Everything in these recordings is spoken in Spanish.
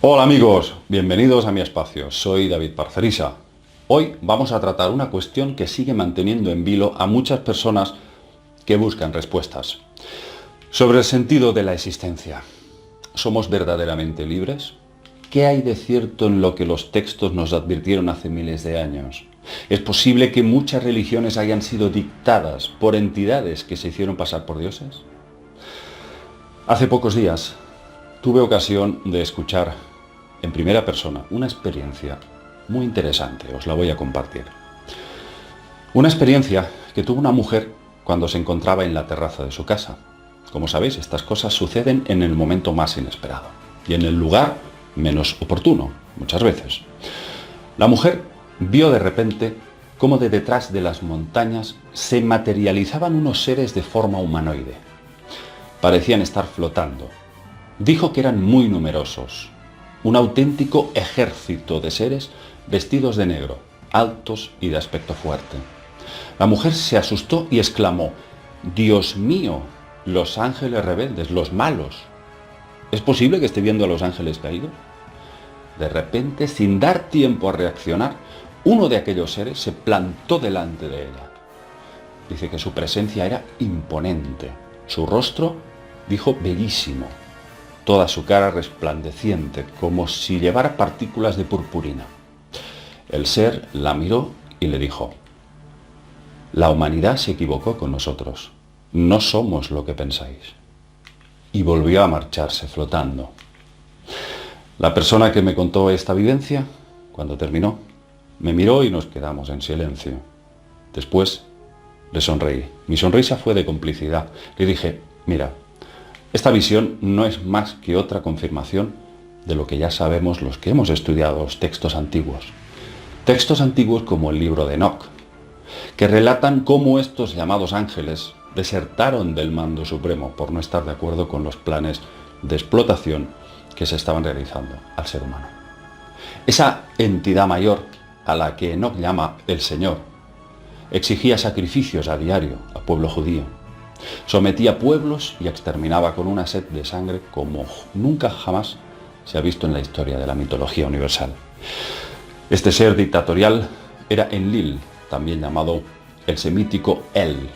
Hola amigos, bienvenidos a mi espacio, soy David Parcerisa. Hoy vamos a tratar una cuestión que sigue manteniendo en vilo a muchas personas que buscan respuestas. Sobre el sentido de la existencia. ¿Somos verdaderamente libres? ¿Qué hay de cierto en lo que los textos nos advirtieron hace miles de años? ¿Es posible que muchas religiones hayan sido dictadas por entidades que se hicieron pasar por dioses? Hace pocos días tuve ocasión de escuchar en primera persona una experiencia muy interesante, os la voy a compartir. Una experiencia que tuvo una mujer cuando se encontraba en la terraza de su casa. Como sabéis, estas cosas suceden en el momento más inesperado y en el lugar menos oportuno, muchas veces. La mujer vio de repente cómo de detrás de las montañas se materializaban unos seres de forma humanoide. Parecían estar flotando. Dijo que eran muy numerosos, un auténtico ejército de seres vestidos de negro, altos y de aspecto fuerte. La mujer se asustó y exclamó: «Dios mío, los ángeles rebeldes, los malos. ¿Es posible que esté viendo a los ángeles caídos?». De repente, sin dar tiempo a reaccionar, uno de aquellos seres se plantó delante de ella. Dice que su presencia era imponente, su rostro, dijo, bellísimo, toda su cara resplandeciente, como si llevara partículas de purpurina. El ser la miró y le dijo: «La humanidad se equivocó con nosotros, no somos lo que pensáis». Y volvió a marcharse flotando. La persona que me contó esta vivencia, cuando terminó, me miró y nos quedamos en silencio. Después le sonreí. Mi sonrisa fue de complicidad. Le dije: «Mira, esta visión no es más que otra confirmación de lo que ya sabemos los que hemos estudiado los textos antiguos. Textos antiguos como el libro de Enoc, que relatan cómo estos llamados ángeles desertaron del mando supremo por no estar de acuerdo con los planes de explotación que se estaban realizando al ser humano. Esa entidad mayor, a la que Enoc llama el Señor, exigía sacrificios a diario al pueblo judío. Sometía pueblos y exterminaba con una sed de sangre como nunca jamás se ha visto en la historia de la mitología universal. Este ser dictatorial era Enlil, también llamado el semítico El,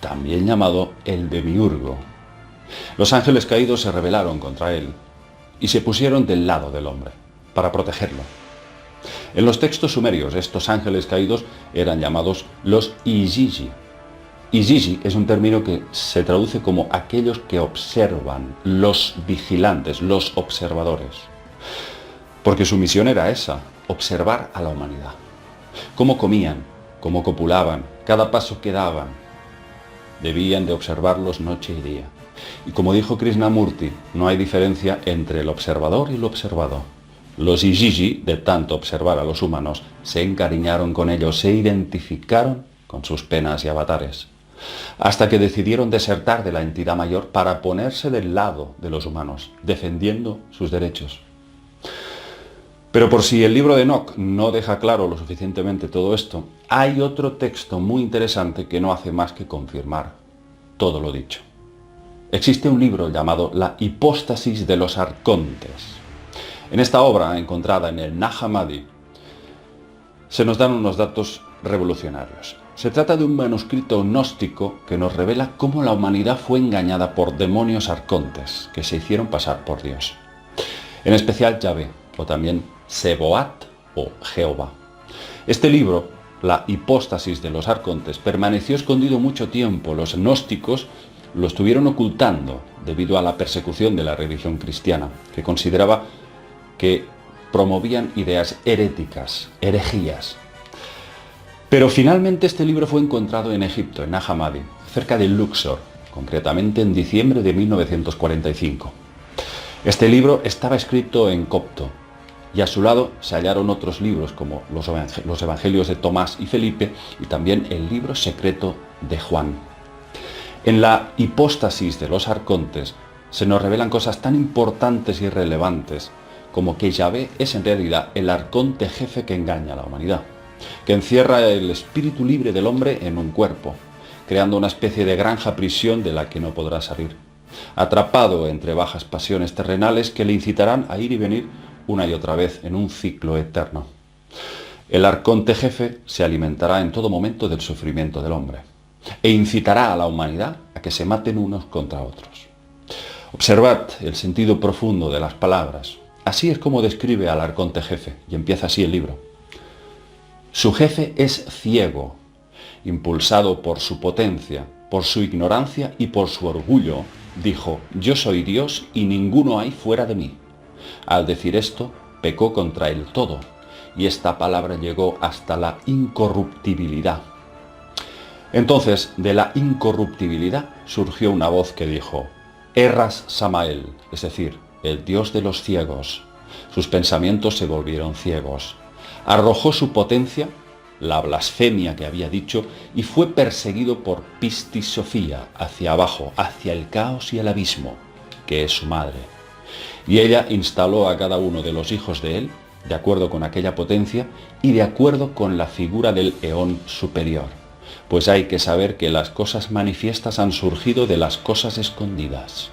también llamado el Demiurgo. Los ángeles caídos se rebelaron contra él y se pusieron del lado del hombre para protegerlo. En los textos sumerios, estos ángeles caídos eran llamados los Igigi. Igigi es un término que se traduce como aquellos que observan, los vigilantes, los observadores. Porque su misión era esa, observar a la humanidad. Cómo comían, cómo copulaban, cada paso que daban. Debían de observarlos noche y día. Y como dijo Krishnamurti, no hay diferencia entre el observador y el observado. Los Igigi, de tanto observar a los humanos, se encariñaron con ellos, se identificaron con sus penas y avatares, hasta que decidieron desertar de la entidad mayor para ponerse del lado de los humanos, defendiendo sus derechos. Pero por si el libro de Enoc no deja claro lo suficientemente todo esto, hay otro texto muy interesante que no hace más que confirmar todo lo dicho. Existe un libro llamado La hipóstasis de los arcontes. En esta obra, encontrada en el Nag Hammadi, se nos dan unos datos revolucionarios. Se trata de un manuscrito gnóstico que nos revela cómo la humanidad fue engañada por demonios arcontes que se hicieron pasar por Dios. En especial Yahvé, o también Seboat o Jehová. Este libro, La hipóstasis de los arcontes, permaneció escondido mucho tiempo. Los gnósticos lo estuvieron ocultando debido a la persecución de la religión cristiana, que consideraba que promovían ideas heréticas, herejías. Pero finalmente este libro fue encontrado en Egipto, en Nag Hammadi, cerca de Luxor, concretamente en diciembre de 1945. Este libro estaba escrito en copto, y a su lado se hallaron otros libros como los Evangelios de Tomás y Felipe y también el libro secreto de Juan. En la hipóstasis de los arcontes se nos revelan cosas tan importantes y relevantes como que Yahvé es en realidad el arconte jefe que engaña a la humanidad, que encierra el espíritu libre del hombre en un cuerpo, creando una especie de granja prisión de la que no podrá salir. atrapado entre bajas pasiones terrenales que le incitarán a ir y venir una y otra vez en un ciclo eterno. El arconte jefe se alimentará en todo momento del sufrimiento del hombre e incitará a la humanidad a que se maten unos contra otros. Observad el sentido profundo de las palabras. Así es como describe al arconte jefe, y empieza así el libro. Su jefe es ciego, impulsado por su potencia, por su ignorancia y por su orgullo, dijo: yo soy Dios y ninguno hay fuera de mí. Al decir esto, pecó contra el todo, y esta palabra llegó hasta la incorruptibilidad. Entonces, de la incorruptibilidad surgió una voz que dijo: Erras Samael, es decir, el Dios de los ciegos. Sus pensamientos se volvieron ciegos. Arrojó su potencia, la blasfemia que había dicho, y fue perseguido por Pistis Sofía hacia abajo, hacia el caos y el abismo, que es su madre. Y ella instaló a cada uno de los hijos de él, de acuerdo con aquella potencia y de acuerdo con la figura del eón superior. Pues hay que saber que las cosas manifiestas han surgido de las cosas escondidas.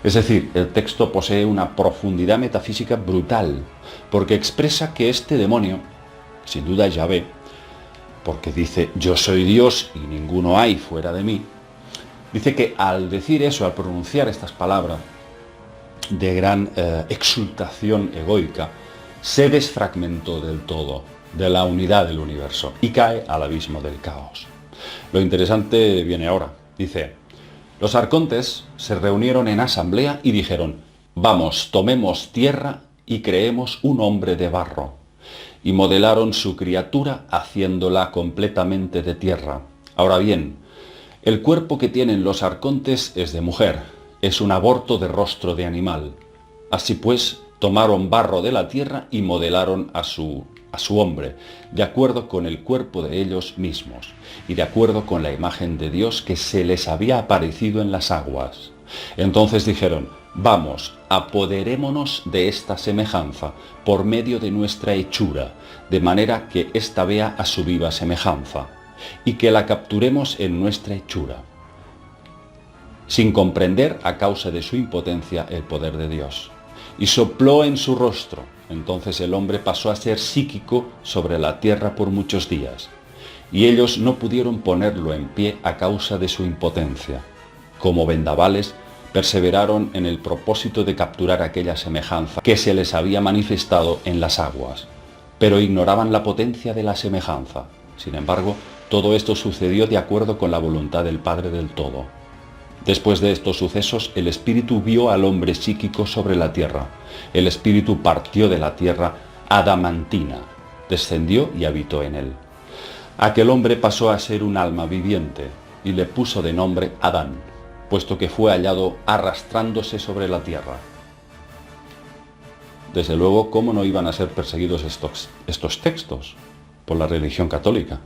Es decir, el texto posee una profundidad metafísica brutal, porque expresa que este demonio, sin duda es Yahvé, porque dice: yo soy Dios y ninguno hay fuera de mí, dice que al decir eso, al pronunciar estas palabras de gran exultación egoica, se desfragmentó del todo, de la unidad del universo, y cae al abismo del caos. Lo interesante viene ahora. Dice: los arcontes se reunieron en asamblea y dijeron: vamos, tomemos tierra y creemos un hombre de barro. Y modelaron su criatura haciéndola completamente de tierra. Ahora bien, el cuerpo que tienen los arcontes es de mujer, es un aborto de rostro de animal. Así pues, tomaron barro de la tierra y modelaron a su hombre, de acuerdo con el cuerpo de ellos mismos, y de acuerdo con la imagen de Dios que se les había aparecido en las aguas. Entonces dijeron: vamos, apoderémonos de esta semejanza por medio de nuestra hechura, de manera que ésta vea a su viva semejanza, y que la capturemos en nuestra hechura, sin comprender a causa de su impotencia el poder de Dios. Y sopló en su rostro. Entonces el hombre pasó a ser psíquico sobre la tierra por muchos días, y ellos no pudieron ponerlo en pie a causa de su impotencia. Como vendavales, perseveraron en el propósito de capturar aquella semejanza que se les había manifestado en las aguas, pero ignoraban la potencia de la semejanza. Sin embargo, todo esto sucedió de acuerdo con la voluntad del Padre del Todo. Después de estos sucesos, el Espíritu vio al hombre psíquico sobre la tierra. El Espíritu partió de la tierra adamantina, descendió y habitó en él. Aquel hombre pasó a ser un alma viviente y le puso de nombre Adán, puesto que fue hallado arrastrándose sobre la tierra. Desde luego, ¿cómo no iban a ser perseguidos estos textos por la religión católica?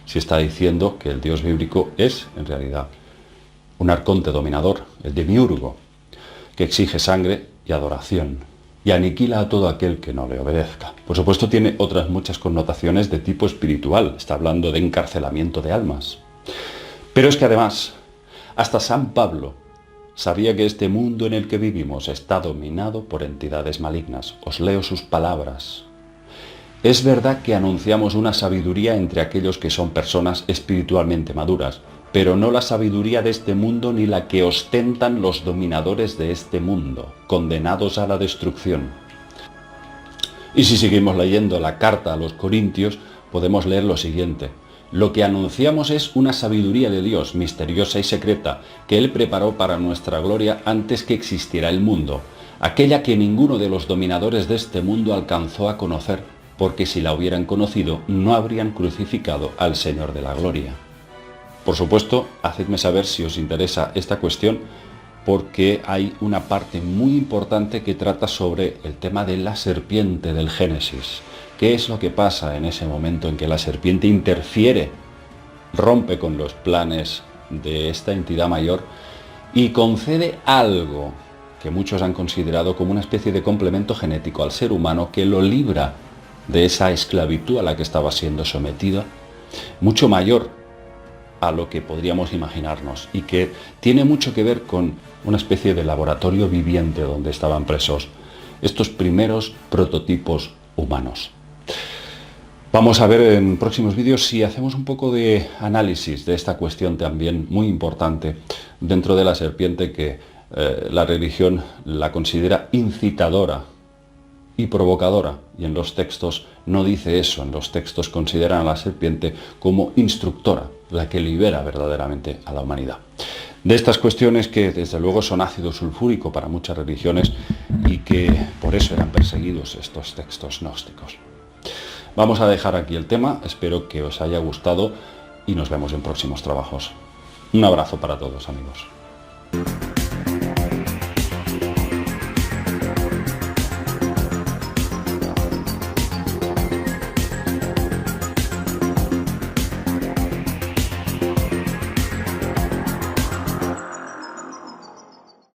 Si está diciendo que el Dios bíblico es, en realidad, un arconte dominador, el demiurgo, que exige sangre y adoración, y aniquila a todo aquel que no le obedezca. Por supuesto, tiene otras muchas connotaciones de tipo espiritual, está hablando de encarcelamiento de almas. Pero es que además, hasta San Pablo sabía que este mundo en el que vivimos está dominado por entidades malignas. Os leo sus palabras. Es verdad que anunciamos una sabiduría entre aquellos que son personas espiritualmente maduras, pero no la sabiduría de este mundo ni la que ostentan los dominadores de este mundo, condenados a la destrucción. Y si seguimos leyendo la carta a los Corintios, podemos leer lo siguiente: lo que anunciamos es una sabiduría de Dios, misteriosa y secreta, que Él preparó para nuestra gloria antes que existiera el mundo, aquella que ninguno de los dominadores de este mundo alcanzó a conocer, porque si la hubieran conocido, no habrían crucificado al Señor de la gloria. Por supuesto, hacedme saber si os interesa esta cuestión, porque hay una parte muy importante que trata sobre el tema de la serpiente del Génesis. ¿Qué es lo que pasa en ese momento en que la serpiente interfiere, rompe con los planes de esta entidad mayor y concede algo que muchos han considerado como una especie de complemento genético al ser humano que lo libra de esa esclavitud a la que estaba siendo sometido, mucho mayor a lo que podríamos imaginarnos y que tiene mucho que ver con una especie de laboratorio viviente donde estaban presos estos primeros prototipos humanos. Vamos a ver en próximos vídeos si hacemos un poco de análisis de esta cuestión también muy importante dentro de la serpiente, que la religión la considera incitadora y provocadora, y en los textos no dice eso. En los textos consideran a la serpiente como instructora, la que libera verdaderamente a la humanidad. De estas cuestiones que desde luego son ácido sulfúrico para muchas religiones y que por eso eran perseguidos estos textos gnósticos. Vamos a dejar aquí el tema, espero que os haya gustado y nos vemos en próximos trabajos. Un abrazo para todos, amigos.